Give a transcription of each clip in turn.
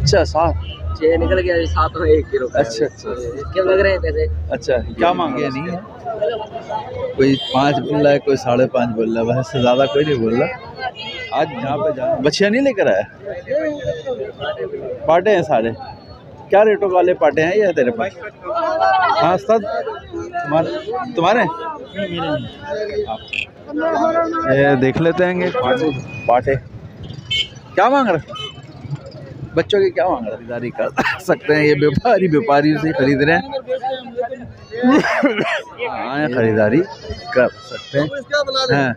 अच्छा 7 6 निकल गया, 7 में 1 किलो का। अच्छा अच्छा क्या लग रहे हैं पैसे? अच्छा क्या मांग रहे? नहीं है कोई 5 बोल रहा है, कोई 5.5 बोल रहा है, वैसे से ज़्यादा कोई नहीं बोल रहा। आज यहाँ पे जाना बच्चियाँ नहीं लेकर आया, पाटे हैं सारे। क्या रेटों वाले पाटे हैं ये तेरे पास? हाँ सब तुम्हारे ये देख लेते हैं पाटे क्या मांग रहे बच्चों की, क्या मांग रहे? खरीदारी कर सकते हैं, ये व्यापारियों से खरीद रहे हैं। हाँ खरीदारी कर सकते हैं।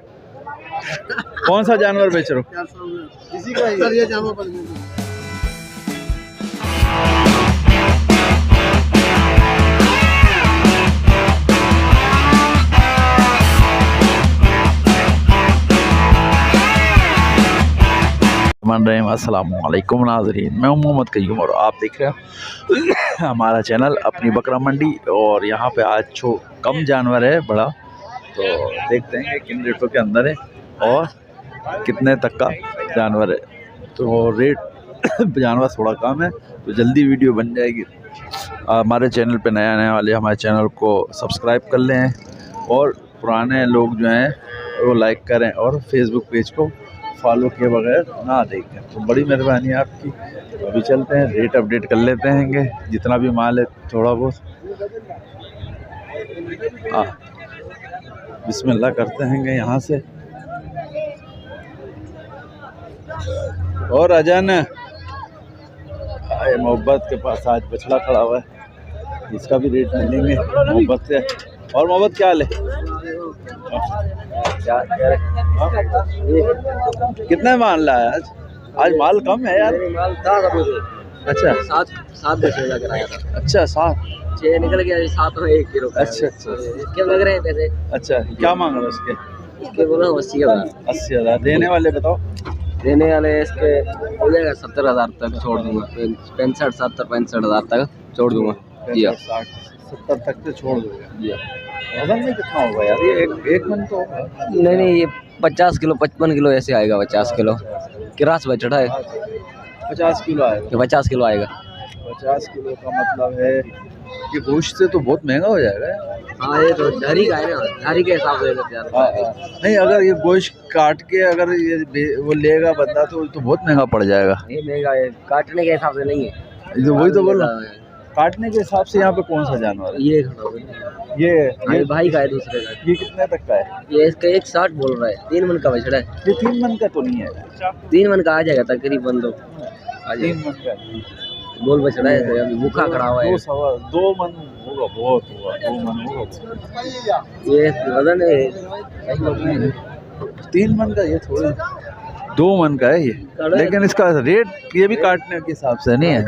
कौन सा जानवर बेच रहे हो? इसी का ये जानवर अस्सलाम वालेकुम नाज़रीन, मैं मोहम्मद कयूम और आप देख रहे हैं हमारा चैनल अपनी बकरा मंडी। और यहाँ पे आज कम जानवर है बड़ा, तो देखते हैं कि किन रेटों के अंदर है और कितने तक का जानवर है। तो रेट जानवर थोड़ा कम है तो जल्दी वीडियो बन जाएगी। हमारे चैनल पे नया आने वाले हमारे चैनल को सब्सक्राइब कर लें और पुराने लोग जो हैं वो लाइक करें और फेसबुक पेज को फॉलो किए बगैर ना देखें, तो बड़ी मेहरबानी है आपकी। अभी चलते हैं रेट अपडेट कर लेते हैं जितना भी माल है थोड़ा बहुत। बिस्मिल्लाह करते हैं यहाँ से। और अजान मोहब्बत के पास आज बछड़ा खड़ा हुआ है, इसका भी रेट मिलेंगे मोहब्बत से। और मोहब्बत क्या हाल है? कितना माल लाया आज माल कम है यार। माल था अच्छा 7 बचे लग रहा था। अच्छा 7 6 निकल गया, 7 में 1 किलो का। अच्छा अच्छा क्या लग रहे हैं पैसे? अच्छा क्या मांग रहे हो उसके? इसके बोला 80,000। 80,000 देने वाले बताओ। देने वाले इसके हो जाएगा 70,000 तक छोड़ दूंगा। 65 70 65,000 तक छोड़ दूंगा जी। 70 तक से छोड़ दूंगा जी। वजन में कितना होगा यार ये? एक मन तो होगा। नहीं ये 50 किलो 55 किलो ऐसे आएगा। 50 किलो किरास बछड़ा है। 50 किलो आएगा। 50 किलो आएगा। 50 किलो का मतलब है कि गोश्त से तो बहुत महंगा हो जाएगा। हाँ ये तो धारी का है ना, धारी के हिसाब से नहीं अगर ये गोश्त काट के अगर ये वो लेगा बंदा तो बहुत महंगा पड़ जाएगा। ये महंगा है, काटने के हिसाब से नहीं है। तो वही तो बोल रहा हूँ, काटने के हिसाब से। यहाँ पे कौन सा जानवर है? ये भाई का है दूसरे का। ये कितने तक का है? ये इसका 160 बोल रहा है। 3 मन का बछड़ा है। ये 3 मन का तो नहीं है? 3 मन का आ जाएगा तकरीबन। 3 मन का बोल बछड़ा है, अभी भूखा खड़ा हुआ है। 2 मन होगा, बहुत होगा 2 मन होगा। ये वजन है 3 मन का, ये थोड़ी 2 मन का है ये। लेकिन इसका रेट ये भी काटने के हिसाब से नहीं है।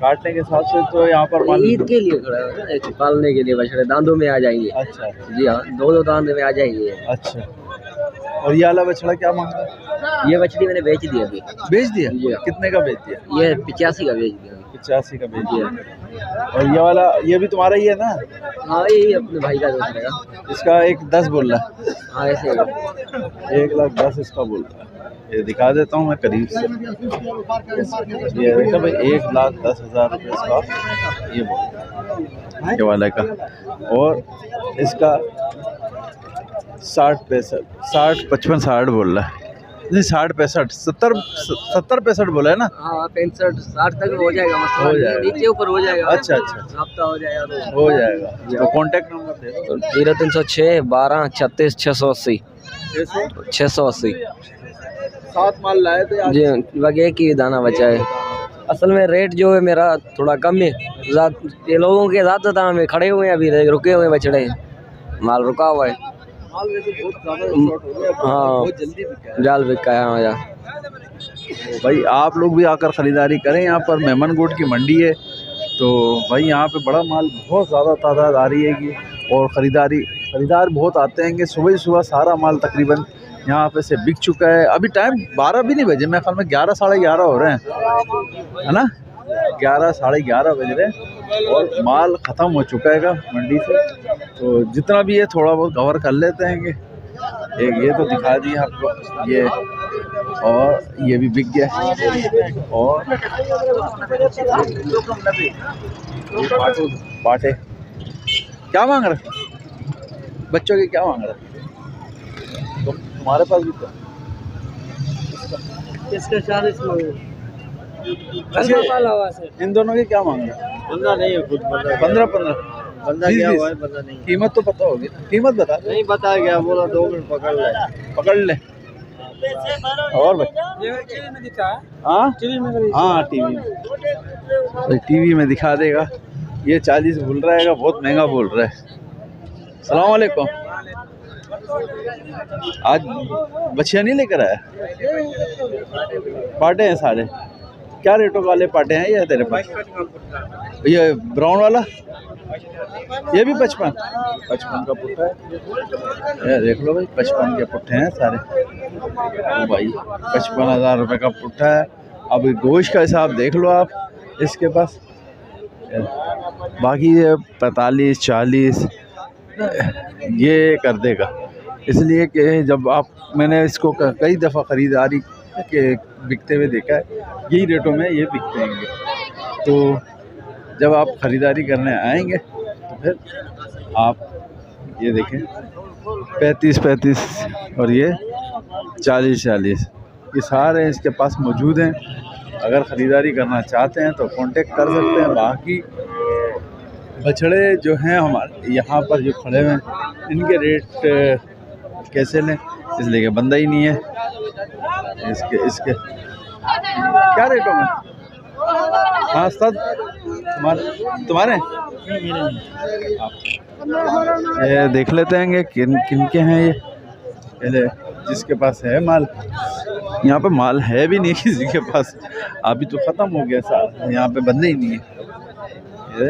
काटने के हिसाब से तो यहाँ पर ईद के लिए खड़ा है, पालने के लिए बछड़े दांतों में आ जाएंगे। अच्छा जी हाँ, 2 दांत में आ जाएंगे। अच्छा और ये वाला बछड़ा क्या मांग रहा है? ये बछड़ी मैंने बेच दिया अभी। बेच दिया? कितने का बेच दिया? ये 85 का बेच दिया। 85 का बेच दिया। और ये वाला ये भी तुम्हारा ही है ना? हाँ ये अपने भाई का दूसरे का। इसका 1,10 बोल रहा है। हाँ ऐसे 1,10,000 इसका बोल रहा है। ये दिखा देता हूँ मैं करीब से। ये देखा भाई 1,10,000 रुपये इसका ये बोल ये वाले का। और इसका 60 65 60 बोल रहा है। नहीं 60 65 70 65 बोला है ना? हाँ 65 60 तक हो जाएगा। हो जाएगा, नीचे ऊपर हो जाएगा। अच्छा हफ्ता हो जाएगा तो हो जाएगा। तो कॉन्टेक्ट नंबर दे दो। 0306 12 36 680 680। 7 माल लाए थे जी लगे एक ही दाना बचा है। असल में रेट जो है मेरा थोड़ा कम है। ये लोगों के ज़्यादा दाम में खड़े हुए हैं, अभी रुके हुए बछड़े, माल रुका हुआ है। माल वैसे बहुत ज़्यादा शॉर्ट हो गया। हाँ बहुत जल्दी जाल बिका है। हाँ भाई आप लोग भी आकर ख़रीदारी करें। यहाँ पर मेमन गोट की मंडी है, तो भाई यहाँ पे बड़ा माल बहुत ज़्यादा तादाद आ रही है और ख़रीदार बहुत आते हैं। सुबह सुबह सारा माल तकरीबन यहाँ पे से बिक चुका है। अभी टाइम 12 भी नहीं बजे, मेरे ख्याल में 11 साढ़े 11 हो रहे हैं, है ना? 11 साढ़े 11 बज रहे हैं और माल ख़त्म हो चुका है मंडी से। तो जितना भी है थोड़ा बहुत कवर कर लेते हैं। एक ये तो दिखा दिया आपको, ये और ये भी बिक गया। और पाटे क्या मांग रहे बच्चों के, क्या मांग रहे तो तुम्हारे पास भी तो इसके 40 इन दोनों के क्या मांग रहे? बंदा नहीं है, खुद 15 बंदा क्या हुआ है, बंदा नहीं। कीमत तो पता होगी, कीमत बता दो। नहीं बता गया, बोला 2 मिनट पकड़ ले। और भाई हाँ टीवी में दिखा देगा। ये 40 बोल रहा है, बहुत महंगा बोल रहा है। सलाम वालेकुम। आज बच्चियाँ नहीं लेकर आया? पाटे हैं सारे, क्या रेटों वाले पाटे हैं ये तेरे पास? ये ब्राउन वाला ये भी 55 का पुट्ठा है। ये देख लो भाई, 55 के पुट्ठे हैं सारे। ओ भाई 55,000 रुपये का पुट्ठा है। अब गोश्त का हिसाब देख लो आप इसके पास। बाकी ये 45-40 ये कर देगा, इसलिए कि जब मैंने इसको कई दफ़ा ख़रीदारी के बिकते हुए देखा है, यही रेटों में ये बिकते हैं। तो जब आप ख़रीदारी करने आएंगे तो फिर आप ये देखें 35 और ये 40 ये सारे इसके पास मौजूद हैं। अगर ख़रीदारी करना चाहते हैं तो कांटेक्ट कर सकते हैं। बाकी बछड़े जो हैं हमारे यहाँ पर जो खड़े हैं, इनके रेट कैसे लें, इसलिए कि बंदा ही नहीं है। इसके क्या रेटों में? हाँ उस्ताद, तुम्हारे ये देख लेते हैं कि किन के हैं ये। पहले जिसके पास है माल, यहाँ पे माल है भी नहीं किसी के पास, अभी तो ख़त्म हो गया सारा, यहाँ पे बंदे ही नहीं है।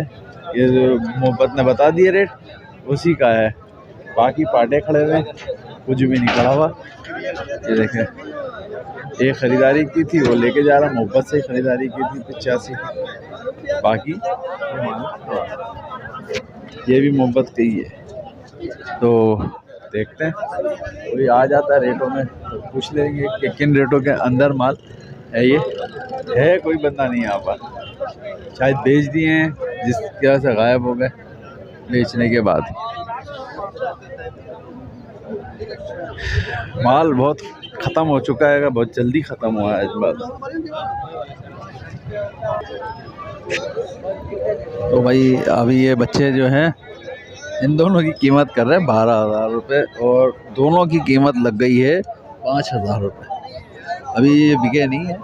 ये जो मोहब्बत ने बता दिए रेट उसी का है। बाकी पाटे खड़े हुए, कुछ भी नहीं खड़ा हुआ। ये देखें, एक ख़रीदारी की थी वो लेके जा रहा, मोहब्बत से ख़रीदारी की थी 85। बाकी ये भी मोहब्बत की ही है। तो देखते हैं, कोई आ जाता है रेटों में तो पूछ लेंगे कि किन रेटों के अंदर माल है। ये है कोई बंदा नहीं यहाँ पर, शायद बेच दिए हैं, जिसकी वजह से गायब हो गए बेचने के बाद। माल बहुत ख़त्म हो चुका है, बहुत जल्दी ख़त्म हुआ है इस बार। तो भाई अभी ये बच्चे जो हैं, इन दोनों की कीमत कर रहे हैं 12,000 रुपये और दोनों की कीमत लग गई है 5,000 रुपये। अभी ये बिके नहीं है,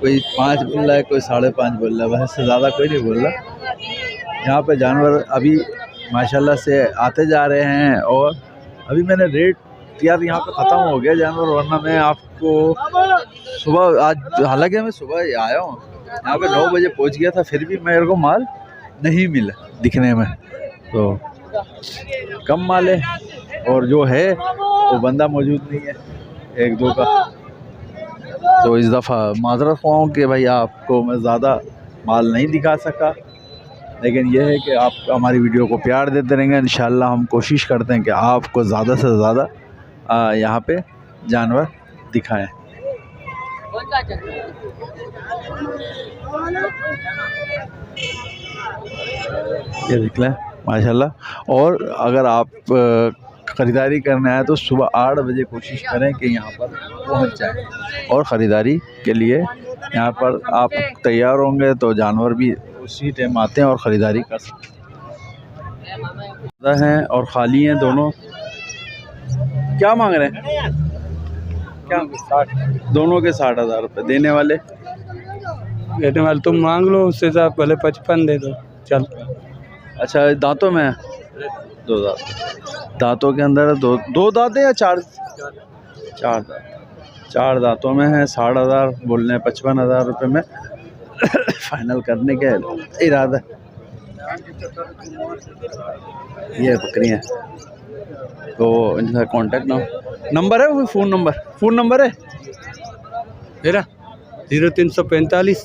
कोई 5 बोल रहा है, कोई 5.5 बोल रहा है, वैसे ज़्यादा कोई नहीं बोल रहा। यहाँ पे जानवर अभी माशाल्लाह से आते जा रहे हैं। और अभी मैंने रेट यार यहाँ पे ख़त्म हो गया जानवर, वरना मैं आपको सुबह आज, हालांकि मैं सुबह आया हूँ यहाँ पे 9 बजे पहुँच गया था, फिर भी मेरे को माल नहीं मिला दिखने में। तो कम माल है और जो है वो बंदा मौजूद नहीं है, 1-2 का। तो इस दफ़ा माजरत ख्वाह हूँ कि भाई आपको मैं ज़्यादा माल नहीं दिखा सका, लेकिन यह है कि आप हमारी वीडियो को प्यार देते रहेंगे। इंशाल्लाह हम कोशिश करते हैं कि आपको ज़्यादा से ज़्यादा यहाँ पे जानवर दिखाएं। ये देख लें माशाल्लाह। और अगर आप ख़रीदारी करने आए तो सुबह 8 बजे कोशिश करें कि यहाँ पर पहुँच जाएं, और ख़रीदारी के लिए यहाँ पर आप तैयार होंगे तो जानवर भी उसी टाइम आते हैं और ख़रीदारी कर सकते हैं। और ख़ाली हैं दोनों। क्या मांग रहे हैं? क्या 60? दोनों के 60,000 रुपये देने वाले तुम मांग लो, उससे साथ पहले 55 दे दो चल। अच्छा दांतों में 2 दांत, दांतों के अंदर दो दांत है या 4 दांत? 4 दांतों में है। 60,000 बोलने हैं, 55,000 रुपये में फाइनल करने का इरादा। ये बकरियाँ, तो इनका कॉन्टेक्ट नंबर है, वो फ़ोन नंबर है मेरा 0345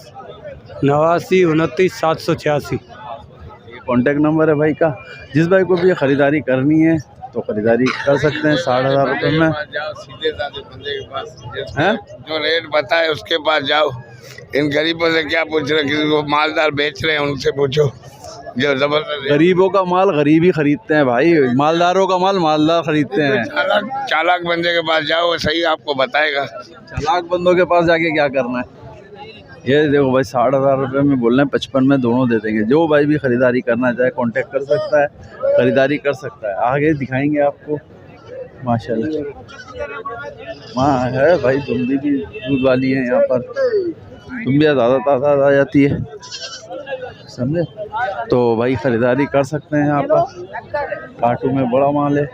89 29 786। ये कॉन्टेक्ट नंबर है भाई का। जिस भाई को भी ये ख़रीदारी करनी है तो खरीदारी कर सकते हैं 60,000 रुपये में। जाओ सीधे साधे बंदे के पास, हैं? जो रेट बताए उसके पास जाओ। इन गरीबों से क्या पूछ रहे, किसी को मालदार बेच रहे हैं उनसे पूछो जो जबरदस्त। गरीबों का माल गरीब ही खरीदते हैं भाई, मालदारों का माल मालदार खरीदते हैं। चालाक बंदे के पास जाओ, वो सही आपको बताएगा। चालाक बंदों के पास जाके क्या करना है। ये देखो भाई 60,000 रुपये में बोल रहे हैं, 55 में दोनों दे देंगे। जो भाई भी ख़रीदारी करना चाहे कांटेक्ट कर सकता है, ख़रीदारी कर सकता है। आगे दिखाएंगे आपको माशाल्लाह। वहाँ है भाई दुम्बी भी दूध वाली है यहाँ पर, दुम्बिया ज़्यादा तादाद आ जाती है, समझे। तो भाई ख़रीदारी कर सकते हैं यहाँ पर। काटू में बड़ा माल है।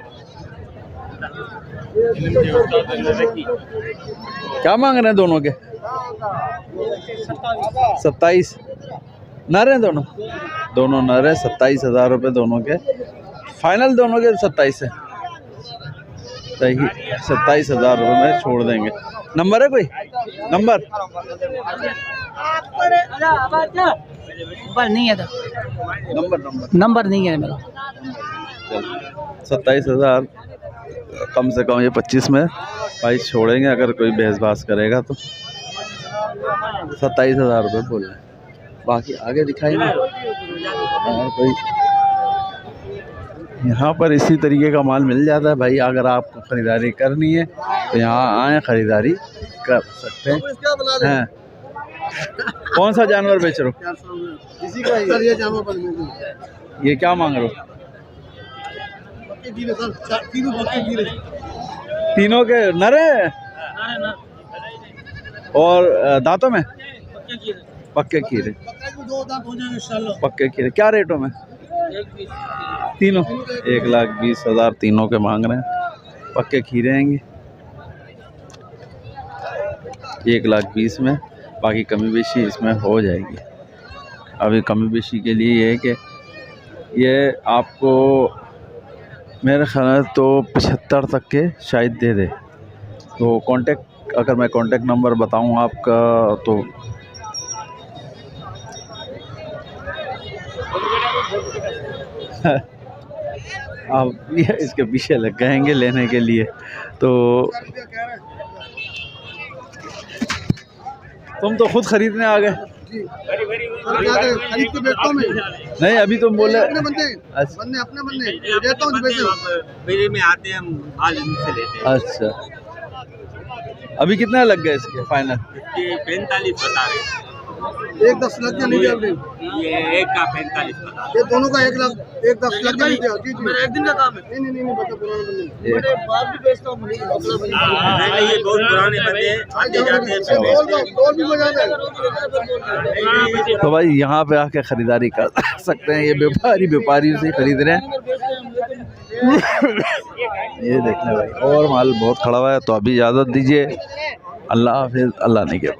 क्या मांग रहे हैं दोनों के? 27 नर हैं दोनों, दोनों नर हैं। 27,000 रुपये दोनों के फाइनल, दोनों के 27 है। सही 27,000 रुपये में छोड़ देंगे। नंबर है कोई? नंबर नहीं है, नंबर नहीं है मेरा। 27,000 कम से कम ये 25 में भाई छोड़ेंगे। अगर कोई बहस करेगा तो 27,000 रुपये बोल रहे हैं। बाकी आगे दिखाएंगे। और कोई यहाँ पर इसी तरीके का माल मिल जाता है भाई। अगर आपको ख़रीदारी करनी है तो यहाँ आए, ख़रीदारी कर सकते हैं। कौन सा जानवर बेच रहे हो? इसी का ये जानवर ये क्या मांग रहे हो? तीनों के नर हैं और दांतों में पक्के खीरे। पक्के खीरे क्या रेटों में? तीनों 1,20,000 तीनों के मांग रहे हैं। पक्के खीरे आएंगे 1,20,000 में। बाकी कमी बेशी इसमें हो जाएगी। अभी कमी बेशी के लिए ये है कि ये आपको मेरे ख्याल तो 75 तक के शायद दे दे। तो कांटेक्ट, अगर मैं कांटेक्ट नंबर बताऊं आपका तो आप ये इसके पीछे लग गएंगे लेने के लिए। तो तुम तो खुद खरीदने आ गए? खरीद के बेचता हूं मैं। नहीं अभी तुम बोले अपने बंदे देता हूं मेरे में आते हैं, माल इनसे लेते हैं। अच्छा अभी कितना लग गया इसके फाइनल? 45 बता रहे। 1,10 लग गया नहीं अभी। ये एक का 45 बता रहे। ये दोनों का 1,10 लग गया। जी जी मेरा एक दिन का काम है। नहीं बता पुराने बंदे मेरे बाप भी बेचता हूं। ये बहुत पुराने बंदे हैं, आते जाते हैं। बोल भी बजा दे। तो भाई यहाँ पे आके ख़रीदारी कर सकते हैं। ये व्यापारी से खरीद रहे हैं। ये देखना भाई, और माल बहुत खड़ा हुआ है। तो अभी इजाज़त दीजिए। अल्लाह हाफिज़, अल्लाह नहीं के।